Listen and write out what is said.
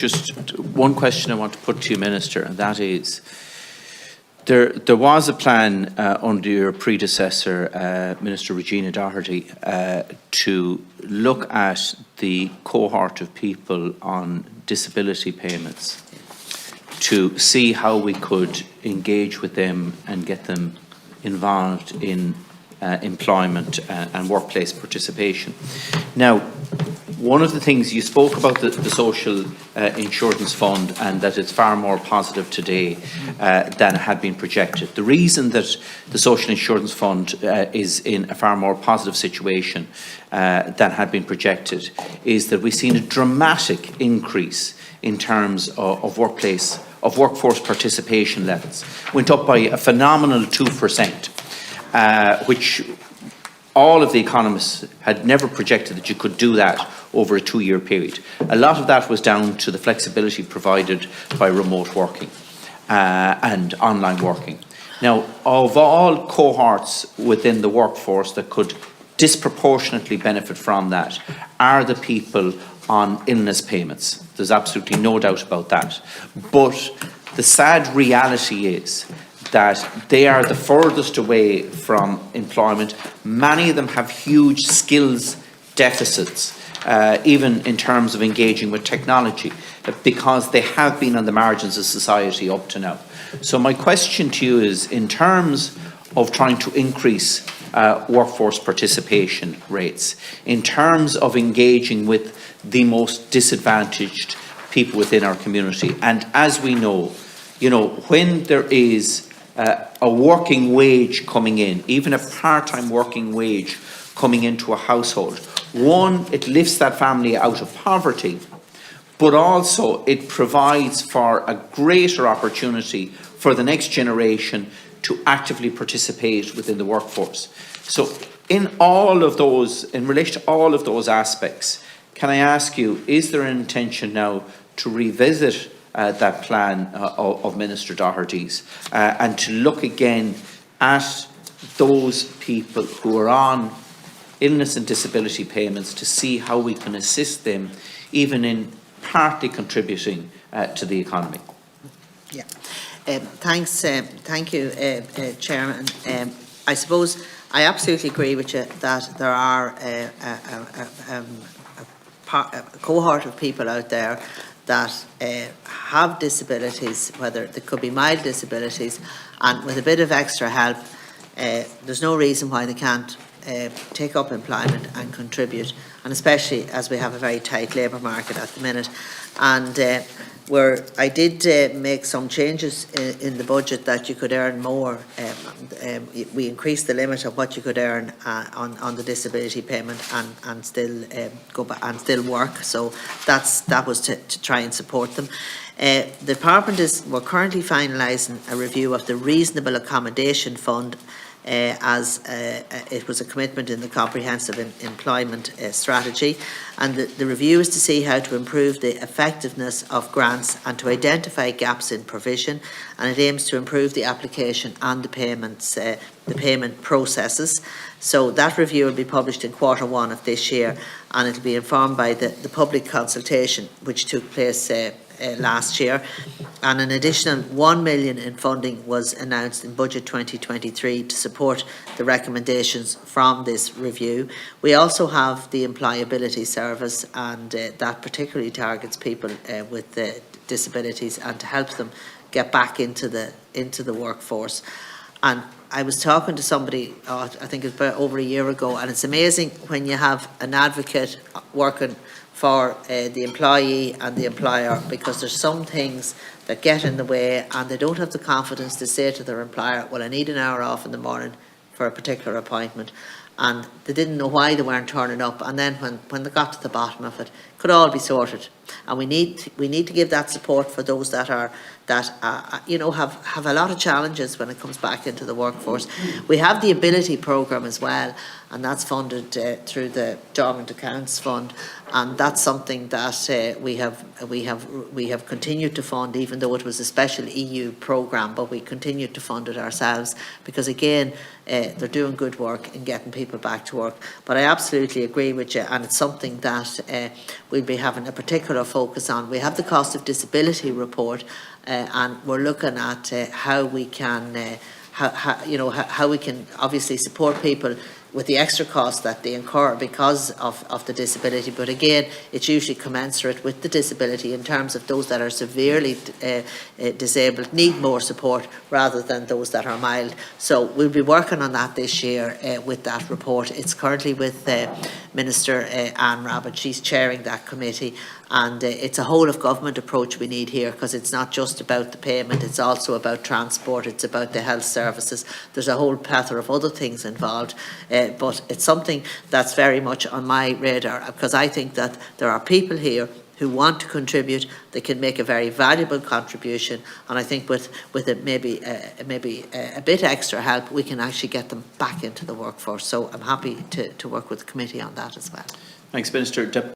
Just one question I want to put to you, Minister, and that is, there was a plan under your predecessor, Minister Regina Doherty, to look at the cohort of people on disability payments, to see how we could engage with them and get them involved in employment and workplace participation. Now, one of the things you spoke about, the social insurance fund, and that it's far more positive today than had been projected. The reason that the social insurance fund is in a far more positive situation than had been projected is that we've seen a dramatic increase in terms of workforce participation levels. Went up by a phenomenal 2%, which all of the economists had never projected that you could do that over a 2-year period. A lot of that was down to the flexibility provided by remote working and online working. Now, of all cohorts within the workforce that could disproportionately benefit from that are the people on illness payments. There's absolutely no doubt about that. But the sad reality is that they are the furthest away from employment. Many of them have huge skills deficits, even in terms of engaging with technology, because they have been on the margins of society up to now. So my question to you is, in terms of trying to increase workforce participation rates, in terms of engaging with the most disadvantaged people within our community, and as we know, when there is a working wage coming in, even a part-time working wage coming into a household, one, it lifts that family out of poverty, but also it provides for a greater opportunity for the next generation to actively participate within the workforce. So in relation to all of those aspects, can I ask you, is there an intention now to revisit that plan of Minister Doherty's and to look again at those people who are on illness and disability payments to see how we can assist them even in partly contributing to the economy? Yeah. Thank you, Chairman. I suppose I absolutely agree with you that there are a cohort of people out there that have disabilities, whether they could be mild disabilities, and with a bit of extra help, there's no reason why they can't take up employment and contribute, and especially as we have a very tight labour market at the minute. And where I did make some changes in the budget that you could earn more. We increased the limit of what you could earn on the disability payment and still go back and still work. So that was to try and support them. The department we're currently finalising a review of the reasonable accommodation fund, as it was a commitment in the comprehensive employment strategy, and the review is to see how to improve the effectiveness of grants and to identify gaps in provision, and it aims to improve the application and the payment processes. So that review will be published in Q1 of this year, and it will be informed by the public consultation which took place last year, and an additional 1 million in funding was announced in Budget 2023 to support the recommendations from this review. We also have the employability service, and that particularly targets people with disabilities and to help them get back into the workforce. And I was talking to somebody, I think it was about over a year ago, and it's amazing when you have an advocate working for the employee and the employer, because there's some things that get in the way and they don't have the confidence to say to their employer, well, I need an hour off in the morning for a particular appointment, and they didn't know why they weren't turning up, and then when they got to the bottom of it could all be sorted. And we need to give that support for those that have a lot of challenges when it comes back into the workforce. We have the Ability Programme as well, and that's funded through the Dormant Accounts Fund, and that's something that we have continued to fund, even though it was a special EU programme, but we continued to fund it ourselves because, again, they're doing good work in getting people back to work. But I absolutely agree with you, and it's something that we'll be having a particular focus on. We have the cost of disability report, and we're looking at how we can, how we can obviously support people with the extra costs that they incur because of the disability. But again, it's usually commensurate with the disability in terms of those that are severely disabled need more support rather than those that are mild. So we'll be working on that this year with that report. It's currently with Minister Anne Rabbitte. She's chairing that committee, and it's a whole of government approach we need here, because it's not just about the payment, it's also about transport, it's about the health services. There's a whole plethora of other things involved, but it's something that's very much on my radar, because I think that there are people here who want to contribute, they can make a very valuable contribution, and I think with maybe a bit extra help, we can actually get them back into the workforce. So I'm happy to work with the committee on that as well. Thanks, Minister.